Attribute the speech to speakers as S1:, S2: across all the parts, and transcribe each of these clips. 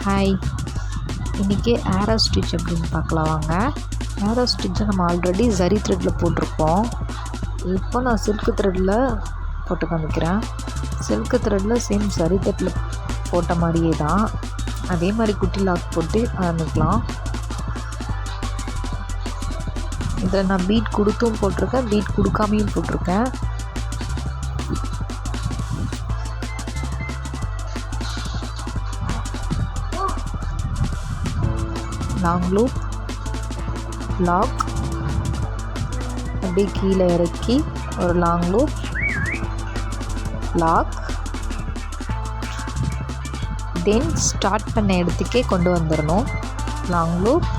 S1: Hi, இன்றைக்கி aero stitch எப்படின்னு பார்க்கலாம் வாங்க. ஏரோ ஸ்டிச்சை நம்ம ஆல்ரெடி ஜரி த்ரெட்டில் போட்டிருக்கோம். இப்போ நான் சில்க்கு த்ரெட்டில் போட்டு காமிக்கிறேன். சில்க்கு த்ரெட்டில் சேம் ஜரி த்ரெட்டில் போட்ட மாதிரியே தான், அதே மாதிரி குட்டி லாக் போட்டு ஆரம்பிக்கலாம். இதில் நான் பீட் கொடுத்தும் போட்டிருக்கேன், பீட் கொடுக்காமையும் போட்டிருக்கேன். லாங் லூப், லாக், அப்படியே கீழே இறக்கி ஒரு long loop, lock, then start பண்ண இடத்துக்கே கொண்டு வந்துடணும். லாங் லூப்,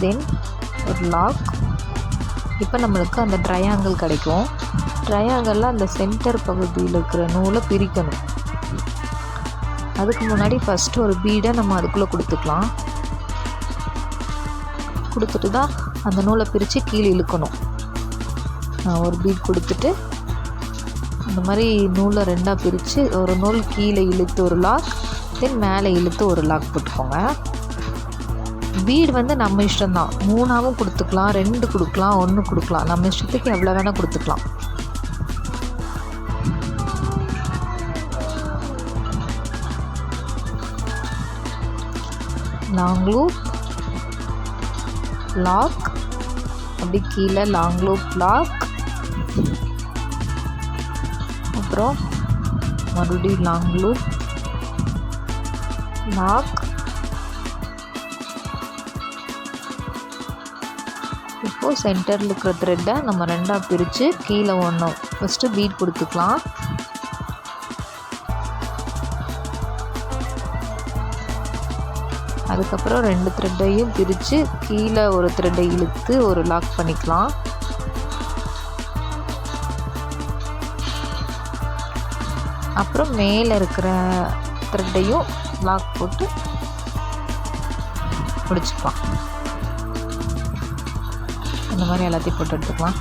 S1: தென் ஒரு லாக். இப்போ நம்மளுக்கு அந்த ட்ரையாங்கிள் கிடைக்கும். ட்ரையாங்கிளில் அந்த சென்டர் பகுதியில் இருக்கிற நூலை பிரிக்கணும். அதுக்கு முன்னாடி ஃபஸ்ட்டு ஒரு பீடை நம்ம அதுக்குள்ளே கொடுத்துக்கலாம். கொடுத்துட்டு தான் அந்த நூலை பிரித்து கீழே இழுக்கணும். ஒரு பீட் கொடுத்துட்டு இந்த மாதிரி நூலை ரெண்டாக பிரித்து ஒரு நூல் கீழே இழுத்து ஒரு லாக், தென் மேலே இழுத்து ஒரு லாக் போட்டுக்கோங்க. பீடு வந்து நம்ம இஷ்டம்தான், 3ஆவும் கொடுத்துக்கலாம், 2 கொடுக்கலாம், 1 கொடுக்கலாம், நம்ம இஷ்டத்துக்கு எவ்வளோ வேணால் கொடுத்துக்கலாம். லாங் லூப், லாக், அப்படி கீழே லாங் லூப், லாக், அப்புறம் மறுபடியும் லாங் லூப், லாக். இப்போது சென்டரில் இருக்கிற த்ரெட்டை நம்ம ரெண்டாக பிரித்து கீழே ஒன்று ஃபஸ்ட்டு பீட் கொடுத்துக்கலாம். அதுக்கப்புறம் 2 த்ரெட்டையும் பிரித்து கீழே ஒரு த்ரெட்டை இழுத்து ஒரு லாக் பண்ணிக்கலாம். அப்புறம் மேலே இருக்கிற த்ரெட்டையும் லாக் போட்டு முடிச்சுக்கலாம். இந்த மாதிரி எல்லாத்தையும் போட்டு எடுத்துக்கலாம்.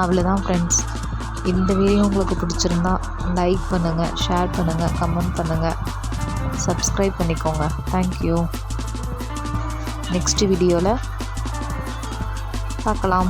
S1: அவ்வளோதான் ஃப்ரெண்ட்ஸ். இந்த வீடியோ உங்களுக்கு பிடிச்சிருந்தா லைக் பண்ணுங்கள், ஷேர் பண்ணுங்கள், கமெண்ட் பண்ணுங்கள், சப்ஸ்கிரைப் பண்ணிக்கோங்க. தேங்க்யூ. நெக்ஸ்ட் வீடியோவில் பார்க்கலாம்.